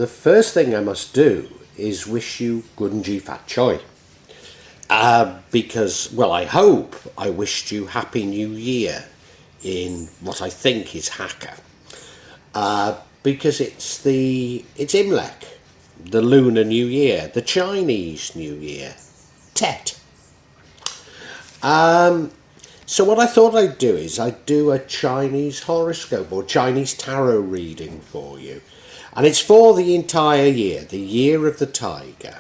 the first thing I must do is wish you Gunji Fat Choi. Because, well, I hope I wished you Happy New Year in what I think is Hakka. Because it's Imlek, the Lunar New Year, the Chinese New Year, Tet. So what I thought I'd do is I'd do a Chinese horoscope or Chinese tarot reading for you. And it's for the entire year, the Year of the Tiger,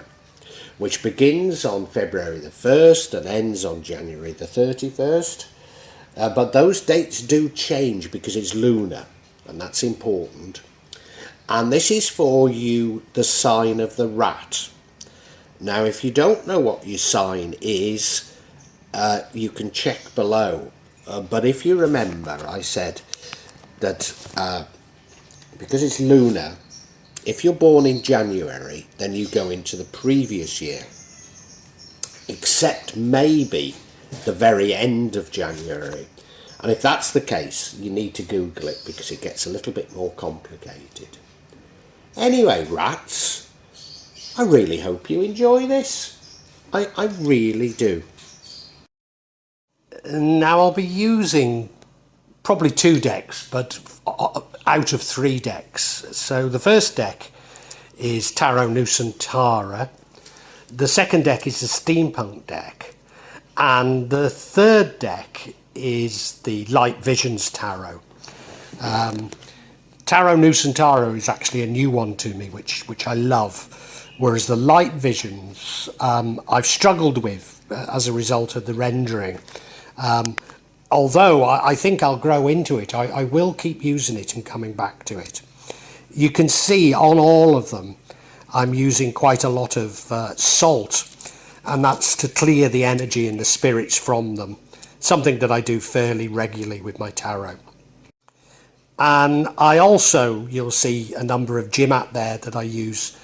which begins on February the 1st and ends on January the 31st. But those dates do change because it's lunar, and that's important. And this is for you, the sign of the rat. Now, if you don't know what your sign is, you can check below. But if you remember, I said that because it's lunar, if you're born in January, then you go into the previous year. Except maybe the very end of January. And if that's the case, you need to Google it because it gets a little bit more complicated. Anyway, rats, I really hope you enjoy this. I really do. Now I'll be using probably 2 decks, but out of 3 decks. So the first deck is Tarot Nusantara. The second deck is the Steampunk deck. And the third deck is the Light Visions Tarot. Tarot Nusantara is actually a new one to me, which I love. Whereas the Light Visions, I've struggled with as a result of the rendering. Although I think I'll grow into it, I will keep using it and coming back to it. You can see on all of them, I'm using quite a lot of salt, and that's to clear the energy and the spirits from them. Something that I do fairly regularly with my tarot. And I also, you'll see a number of Jimat there that I use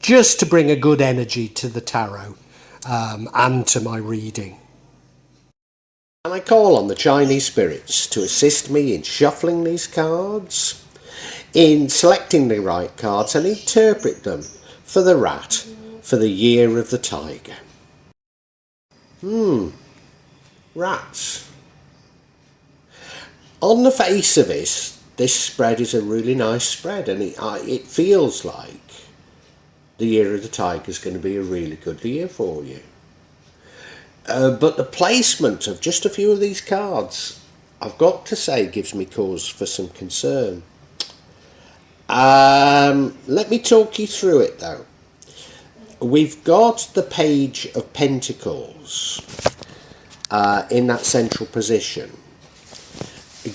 just to bring a good energy to the tarot and to my reading. And I call on the Chinese spirits to assist me in shuffling these cards, in selecting the right cards and interpret them for the rat for the Year of the Tiger. Rats. On the face of it, this spread is a really nice spread, and it feels like the Year of the Tiger is going to be a really good year for you. But the placement of just a few of these cards, I've got to say, gives me cause for some concern. Let me talk you through it though. We've got the Page of Pentacles in that central position.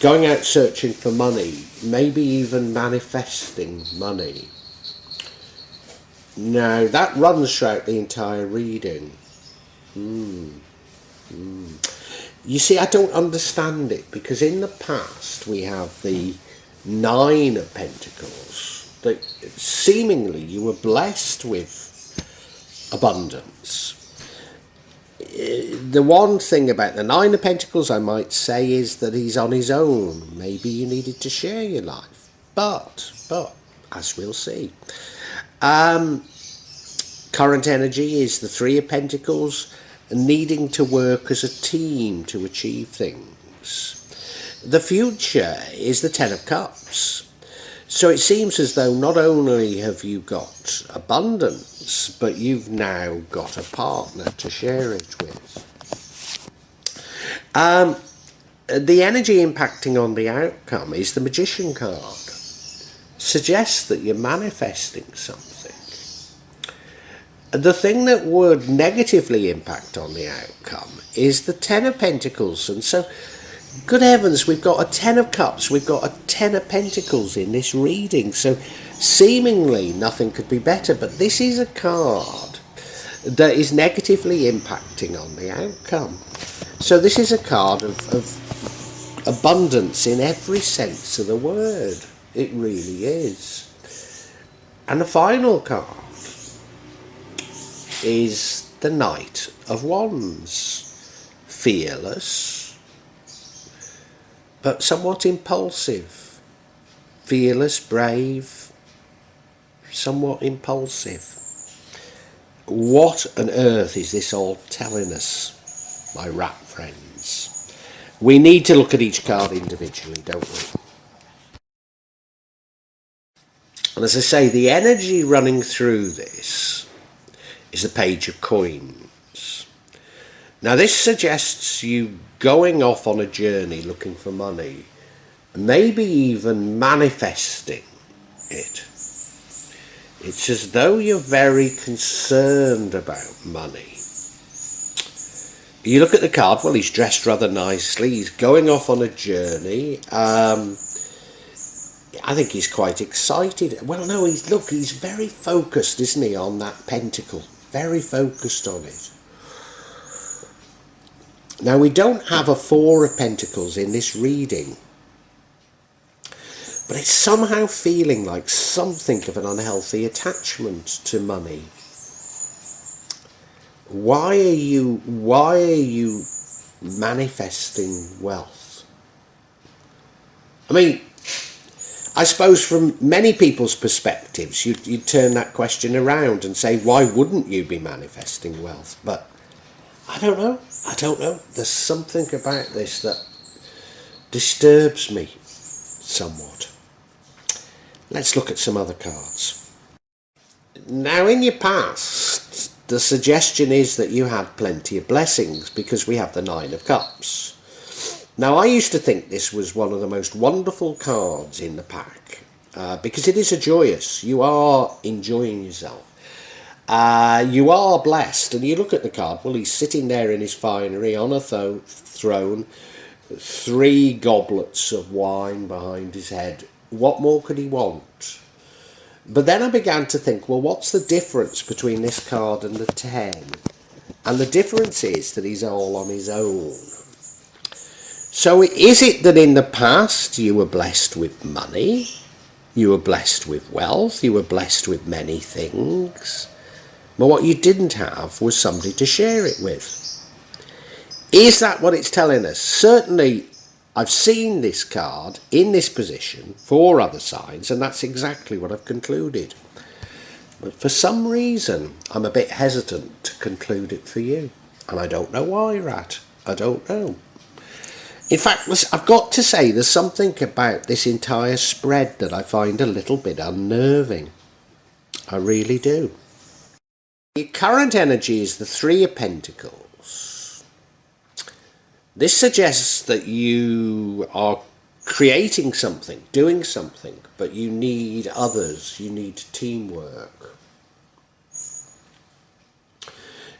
Going out searching for money, maybe even manifesting money. Now that runs throughout the entire reading. You see, I don't understand it, because in the past we have the 9 of Pentacles, that seemingly you were blessed with abundance. The one thing about the 9 of Pentacles, I might say, is that he's on his own. Maybe you needed to share your life, but as we'll see. Current energy is the 3 of Pentacles, needing to work as a team to achieve things. The future is the 10 of Cups. So it seems as though not only have you got abundance, but you've now got a partner to share it with. The energy impacting on the outcome is the Magician card. Suggests that you're manifesting something. The thing that would negatively impact on the outcome is the 10 of Pentacles. And so, good heavens, we've got a 10 of Cups, we've got a 10 of Pentacles in this reading. So, seemingly nothing could be better. But this is a card that is negatively impacting on the outcome. So, this is a card of abundance in every sense of the word. It really is. And the final card is the Knight of Wands. Fearless, but somewhat impulsive. Fearless, brave, somewhat impulsive. What on earth is this all telling us, my rat friends? We need to look at each card individually, don't we? And as I say, the energy running through this is the Page of Coins. Now this suggests you going off on a journey looking for money, maybe even manifesting it. It's as though you're very concerned about money. You look at the card, well, he's dressed rather nicely, he's going off on a journey. I think he's quite excited. Well, no, he's very focused, isn't he, on that pentacle? Very focused on it. Now, we don't have a Four of Pentacles in this reading, but it's somehow feeling like something of an unhealthy attachment to money. Why are you manifesting wealth? I mean, I suppose from many people's perspectives, you'd turn that question around and say, why wouldn't you be manifesting wealth? But I don't know. There's something about this that disturbs me somewhat. Let's look at some other cards. Now, in your past, the suggestion is that you had plenty of blessings because we have the Nine of Cups. Now, I used to think this was one of the most wonderful cards in the pack because it is a joyous. You are enjoying yourself. You are blessed, and you look at the card, well, he's sitting there in his finery on a throne, 3 goblets of wine behind his head. What more could he want? But then I began to think, well, what's the difference between this card and the 10? And the difference is that he's all on his own. So is it that in the past you were blessed with money, you were blessed with wealth, you were blessed with many things, but what you didn't have was somebody to share it with? Is that what it's telling us? Certainly, I've seen this card in this position for other signs, and that's exactly what I've concluded. But for some reason, I'm a bit hesitant to conclude it for you. And I don't know why, Rat. I don't know. In fact, I've got to say, there's something about this entire spread that I find a little bit unnerving. I really do. The current energy is the 3 of Pentacles. This suggests that you are creating something, doing something, but you need others, you need teamwork.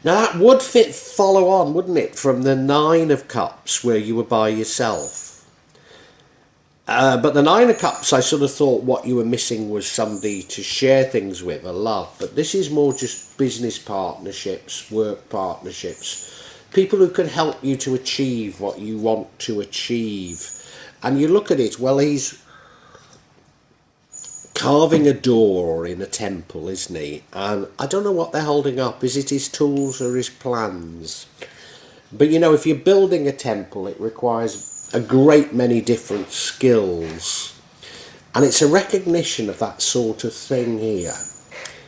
Now that would follow on, wouldn't it, from the 9 of Cups where you were by yourself. But the 9 of Cups, I sort of thought what you were missing was somebody to share things with, a love. But this is more just business partnerships, work partnerships, people who can help you to achieve what you want to achieve. And you look at it, well, he's carving a door in a temple, isn't he? And I don't know what they're holding up. Is it his tools or his plans? But you know, if you're building a temple, it requires a great many different skills. And it's a recognition of that sort of thing here.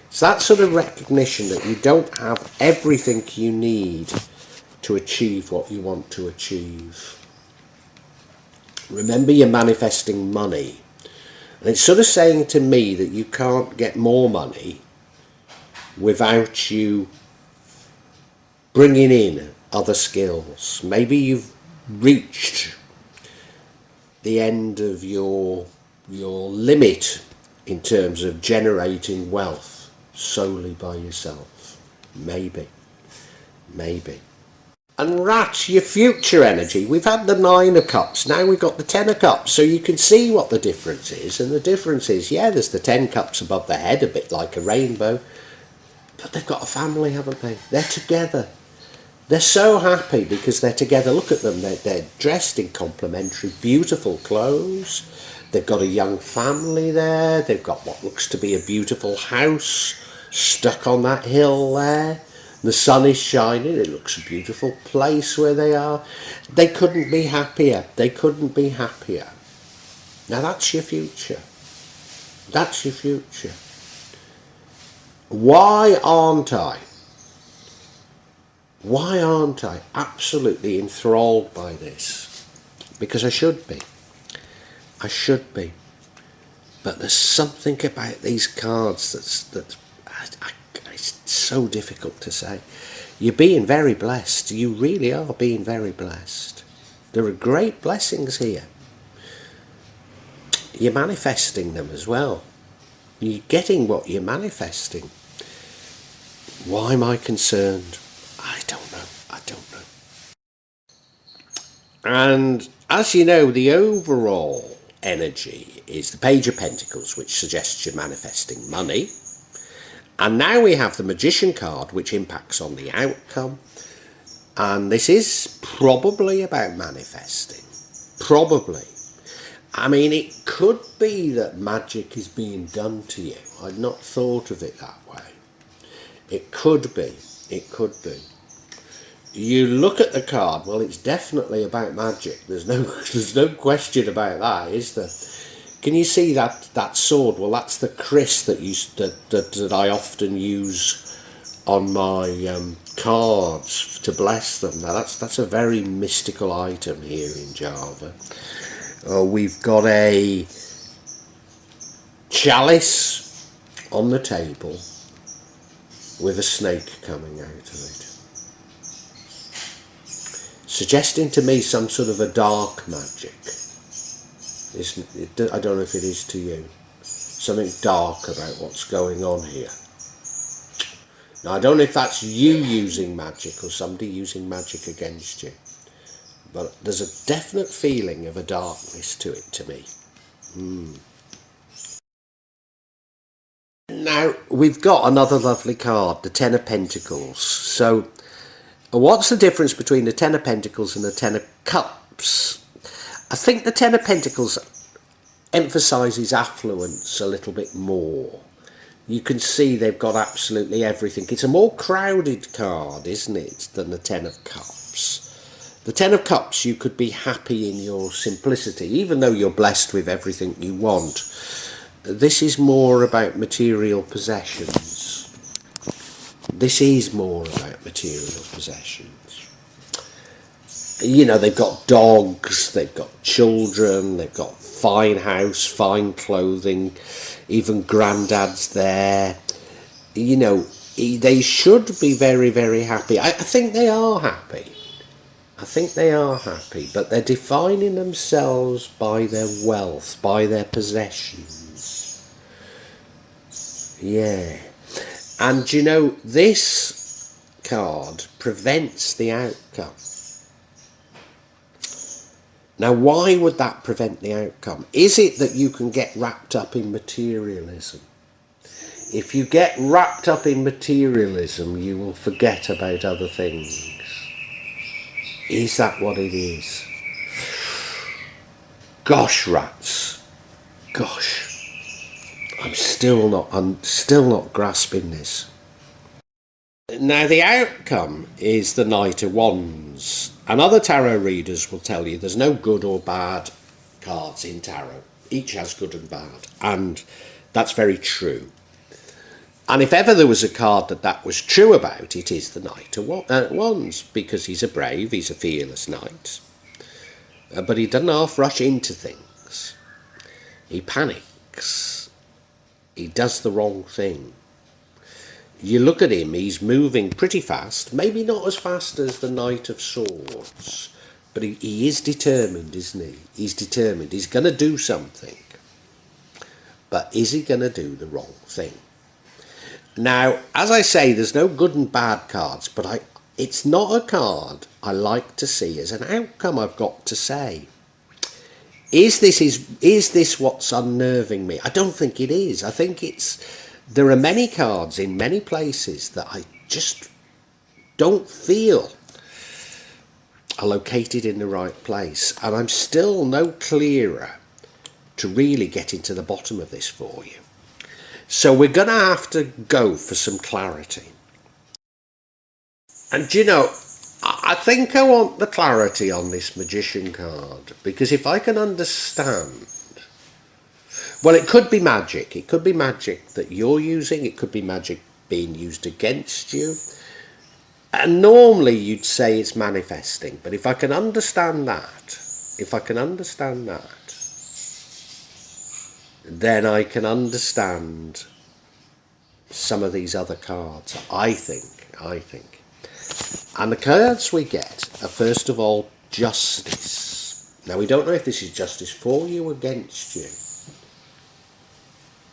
It's that sort of recognition that you don't have everything you need to achieve what you want to achieve. Remember, you're manifesting money. And it's sort of saying to me that you can't get more money without you bringing in other skills. Maybe you've reached the end of your limit in terms of generating wealth solely by yourself. Maybe. And Rat, your future energy, we've had the 9 of Cups, now we've got the 10 of Cups, so you can see what the difference is. And the difference is, yeah, there's the 10 Cups above the head, a bit like a rainbow, but they've got a family, haven't they? They're together. They're so happy because they're together. Look at them, they're dressed in complementary, beautiful clothes. They've got a young family there. They've got what looks to be a beautiful house stuck on that hill there. The sun is shining, it looks a beautiful place where they are. They couldn't be happier. Now that's your future. Why aren't I? Why aren't I absolutely enthralled by this? Because I should be. I should be. But there's something about these cards it's so difficult to say. You're being very blessed. You really are being very blessed. There are great blessings here. You're manifesting them as well. You're getting what you're manifesting. Why am I concerned? I don't know. I don't know. And as you know, the overall energy is the Page of Pentacles, which suggests you're manifesting money. And now we have the Magician card, which impacts on the outcome. And this is probably about manifesting. Probably. I mean, it could be that magic is being done to you. I'd not thought of it that way. It could be. It could be. You look at the card, well, it's definitely about magic. There's no question about that, is there? Can you see that sword? Well, that's the kris that I often use on my cards to bless them. Now, that's a very mystical item here in Java. We've got a chalice on the table with a snake coming out of it, suggesting to me some sort of a dark magic. I don't know if it is to you. Something dark about what's going on here. Now, I don't know if that's you using magic or somebody using magic against you. But there's a definite feeling of a darkness to it to me. Now, we've got another lovely card, the Ten of Pentacles. So, what's the difference between the Ten of Pentacles and the Ten of Cups? I think the Ten of Pentacles emphasises affluence a little bit more. You can see they've got absolutely everything. It's a more crowded card, isn't it, than the Ten of Cups. The Ten of Cups, you could be happy in your simplicity, even though you're blessed with everything you want. This is more about material possessions. This is more about material possessions. You know, they've got dogs, they've got children, they've got fine house, fine clothing, even granddad's there. You know, they should be very, very happy. I think they are happy. I think they are happy, but they're defining themselves by their wealth, by their possessions. Yeah. And you know, this card prevents the outcome. Now, why would that prevent the outcome? Is it that you can get wrapped up in materialism? If you get wrapped up in materialism, you will forget about other things. Is that what it is? Gosh, rats. Gosh. I'm still not grasping this. Now, the outcome is the Knight of Wands. And other tarot readers will tell you there's no good or bad cards in tarot. Each has good and bad. And that's very true. And if ever there was a card that was true about, it is the Knight of Wands, because he's a brave, he's a fearless knight. But he doesn't half rush into things. He panics. He does the wrong thing. You look at him, he's moving pretty fast, maybe not as fast as the Knight of Swords, but he is determined, isn't he? He's determined. He's going to do something. But is he going to do the wrong thing? Now, as I say, there's no good and bad cards, but it's not a card I like to see as an outcome, I've got to say. Is this what's unnerving me? I don't think it is. I think there are many cards in many places that I just don't feel are located in the right place, and I'm still no clearer to really get into the bottom of this for you. So we're going to have to go for some clarity. And you know, I think I want the clarity on this Magician card, because if I can understand, well, it could be magic. It could be magic that you're using. It could be magic being used against you. And normally you'd say it's manifesting, but if I can understand that, then I can understand some of these other cards, I think. And the cards we get are, first of all, justice. Now, we don't know if this is justice for you or against you.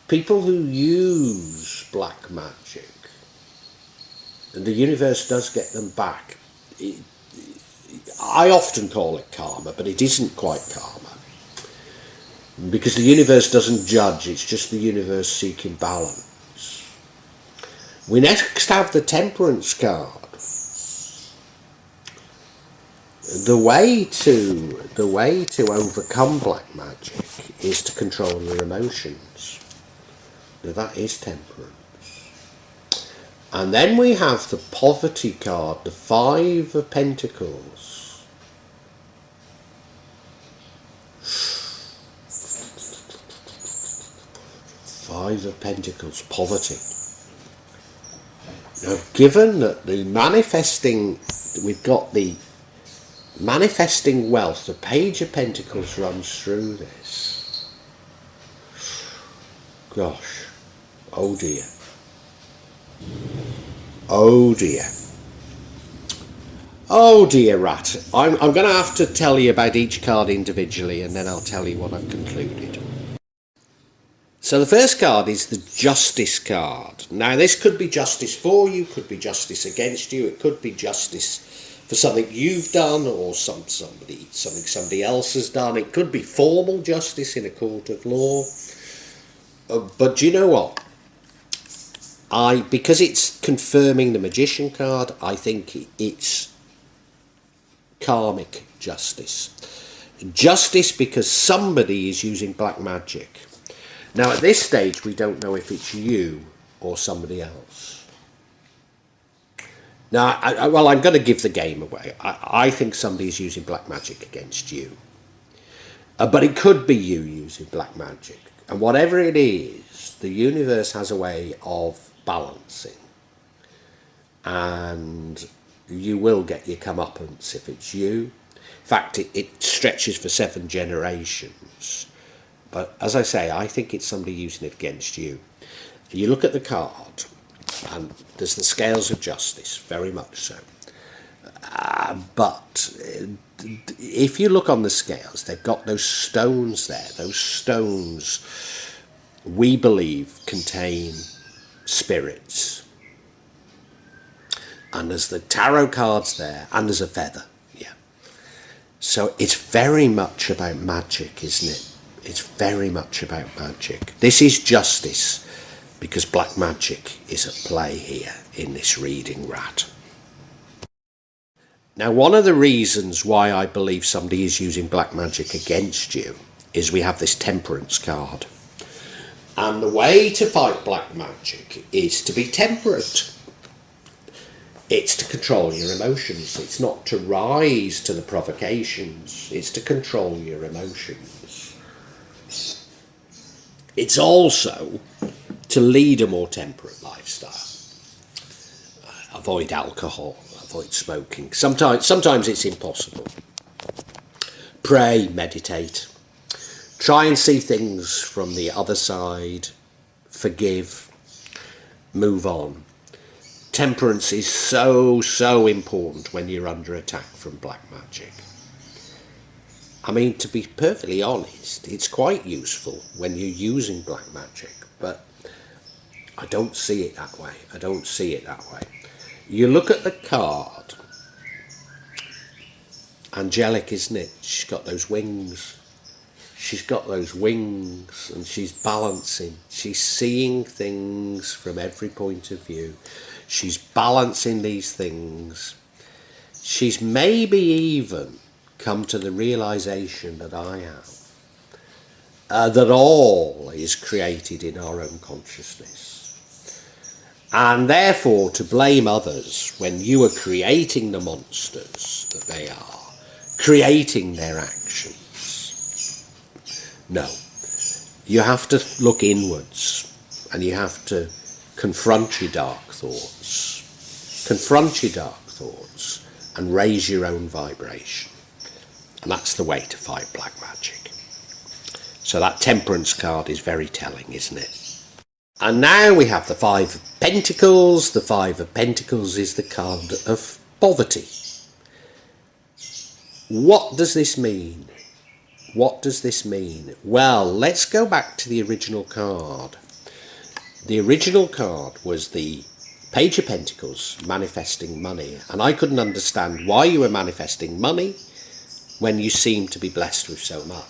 People who use black magic, and the universe does get them back. I often call it karma, but it isn't quite karma. Because the universe doesn't judge, it's just the universe seeking balance. We next have the Temperance card. The way to overcome black magic is to control your emotions. Now that is temperance. And then we have the Poverty card, the Five of Pentacles. Five of Pentacles, poverty. Now, given that the manifesting, we've got the manifesting wealth, the Page of Pentacles runs through this. Gosh, oh dear. Oh dear. Oh dear, Rat. I'm going to have to tell you about each card individually, and then I'll tell you what I've concluded. So the first card is the Justice card. Now this could be justice for you, could be justice against you, it could be justice for something you've done or something somebody else has done. It could be formal justice in a court of law. But do you know what? Because it's confirming the Magician card, I think it's karmic justice. Justice because somebody is using black magic. Now at this stage we don't know if it's you or somebody else. Now, I'm going to give the game away. I think somebody is using black magic against you. But it could be you using black magic. And whatever it is, the universe has a way of balancing. And you will get your comeuppance if it's you. In fact, it stretches for 7 generations. But as I say, I think it's somebody using it against you. You look at the card, and there's the scales of justice, very much so. But if you look on the scales, they've got those stones there. Those stones, we believe, contain spirits. And there's the tarot cards there, and there's a feather. Yeah. So it's very much about magic, isn't it? It's very much about magic. This is justice, because black magic is at play here in this reading, Rat. Now, one of the reasons why I believe somebody is using black magic against you is we have this Temperance card. And the way to fight black magic is to be temperate. It's to control your emotions. It's not to rise to the provocations. It's to control your emotions. It's also to lead a more temperate lifestyle. Avoid alcohol, avoid smoking. Sometimes it's impossible. Pray, meditate. Try and see things from the other side. Forgive. Move on. Temperance is so important when you're under attack from black magic. I mean, to be perfectly honest, it's quite useful when you're using black magic, but I don't see it that way. You look at the card, angelic, isn't it? She's got those wings. And she's balancing. She's seeing things from every point of view. She's balancing these things. She's maybe even come to the realization that I have, that all is created in our own consciousness. And therefore, to blame others when you are creating the monsters that they are, creating their actions. No. You have to look inwards, and you have to confront your dark thoughts. Confront your dark thoughts and raise your own vibration. And that's the way to fight black magic. So that Temperance card is very telling, isn't it? And now we have the Five of Pentacles. The Five of Pentacles is the card of poverty. What does this mean? What does this mean? Well, let's go back to the original card. The original card was the Page of Pentacles, manifesting money. And I couldn't understand why you were manifesting money when you seem to be blessed with so much.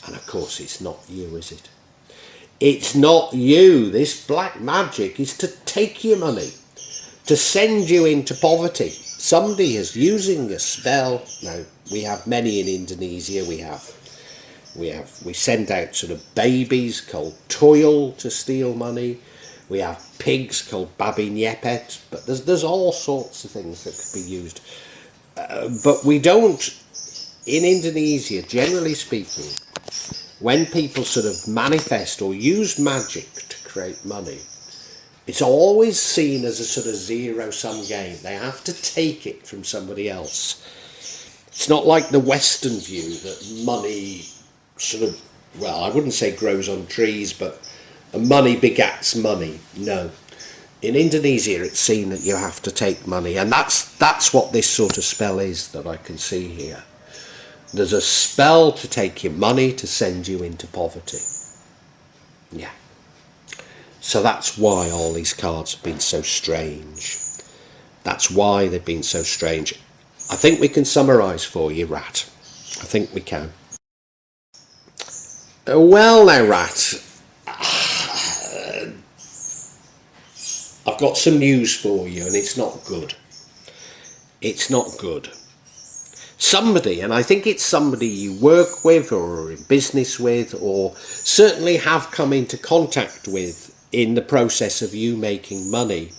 And of course, it's not you, is it? It's not you. This black magic is to take your money, to send you into poverty. Somebody is using a spell. Now, we have many in Indonesia. We send out sort of babies called toil to steal money. We have pigs called babi nyepet. But there's all sorts of things that could be used. But we don't, in Indonesia, generally speaking, when people sort of manifest or use magic to create money, it's always seen as a sort of zero-sum game. They have to take it from somebody else. It's not like the Western view that money sort of, well, I wouldn't say grows on trees, but money begats money. No. In Indonesia, it's seen that you have to take money. And that's what this sort of spell is that I can see here. There's a spell to take your money to send you into poverty. Yeah. So that's why all these cards have been so strange. That's why they've been so strange. I think we can summarise for you, Rat. I think we can. Well now, Rat, I've got some news for you, and it's not good. It's not good. Somebody, and I think it's somebody you work with or are in business with or certainly have come into contact with in the process of you making money,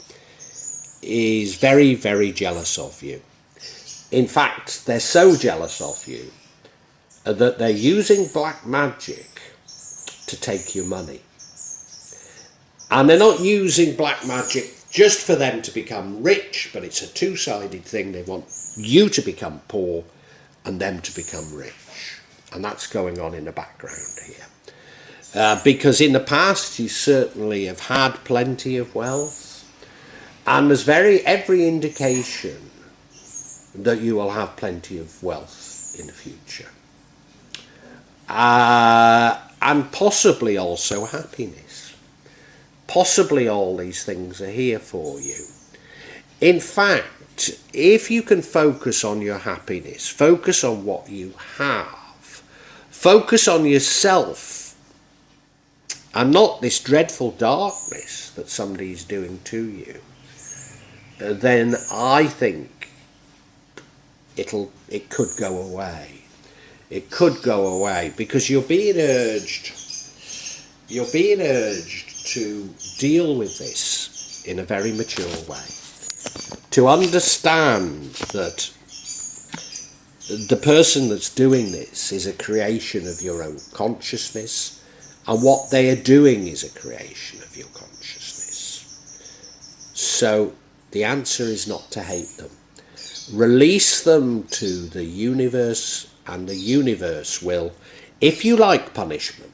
is very, very jealous of you. In fact, they're so jealous of you that they're using black magic to take your money. And they're not using black magic just for them to become rich, but it's a two-sided thing. They want you to become poor and them to become rich. And that's going on in the background here. Because in the past, you certainly have had plenty of wealth. And there's every indication that you will have plenty of wealth in the future. And possibly also happiness. Possibly all these things are here for you. In fact, if you can focus on your happiness, focus on what you have, focus on yourself, and not this dreadful darkness that somebody's doing to you, then I think it could go away. It could go away because you're being urged to deal with this in a very mature way. To understand that the person that's doing this is a creation of your own consciousness, and what they are doing is a creation of your consciousness. So the answer is not to hate them. Release them to the universe, and the universe will, if you like punishment,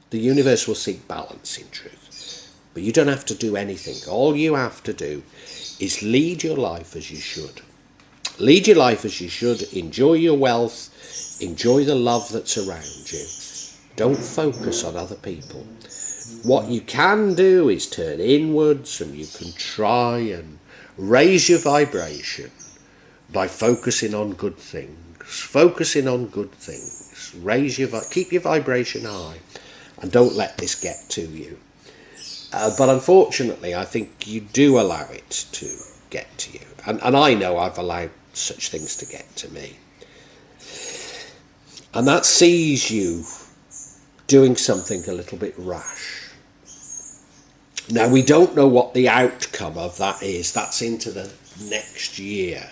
the universe will seek balance in truth. But you don't have to do anything. All you have to do is lead your life as you should. Lead your life as you should. Enjoy your wealth. Enjoy the love that's around you. Don't focus on other people. What you can do is turn inwards, and you can try and raise your vibration by focusing on good things. Focusing on good things. Keep your vibration high, and don't let this get to you. But unfortunately, I think you do allow it to get to you. And I know I've allowed such things to get to me. And that sees you doing something a little bit rash. Now, we don't know what the outcome of that is. That's into the next year.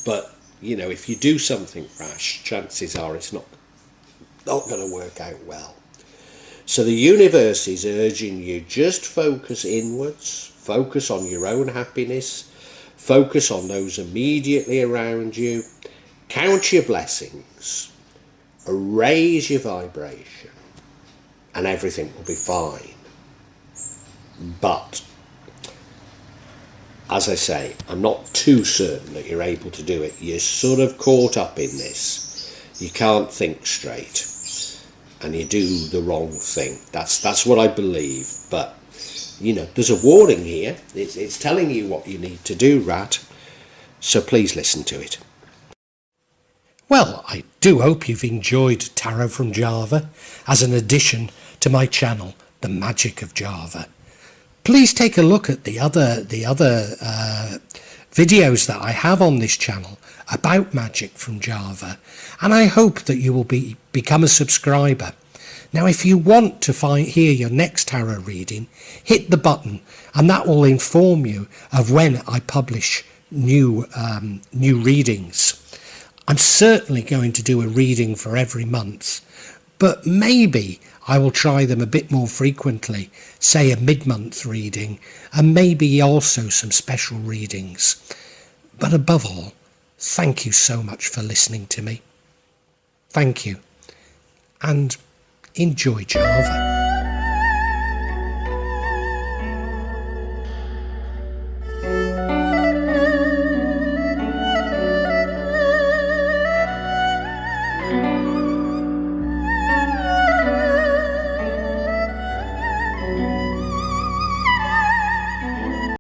But, you know, if you do something rash, chances are it's not going to work out well. So the universe is urging you, just focus inwards, focus on your own happiness, focus on those immediately around you, count your blessings, raise your vibration, and everything will be fine. But, as I say, I'm not too certain that you're able to do it. You're sort of caught up in this. You can't think straight, and you do the wrong thing. That's what I believe. But, you know, there's a warning here. It's telling you what you need to do, Rat. So please listen to it. Well, I do hope you've enjoyed Tarot from Java as an addition to my channel, The Magic of Java. Please take a look at the other videos that I have on this channel about magic from Java, and I hope that you will become a subscriber. Now, if you want to hear your next tarot reading, hit the button, and that will inform you of when I publish new readings. I'm certainly going to do a reading for every month, but maybe I will try them a bit more frequently, say a mid-month reading, and maybe also some special readings. But above all, thank you so much for listening to me. Thank you, and enjoy Java.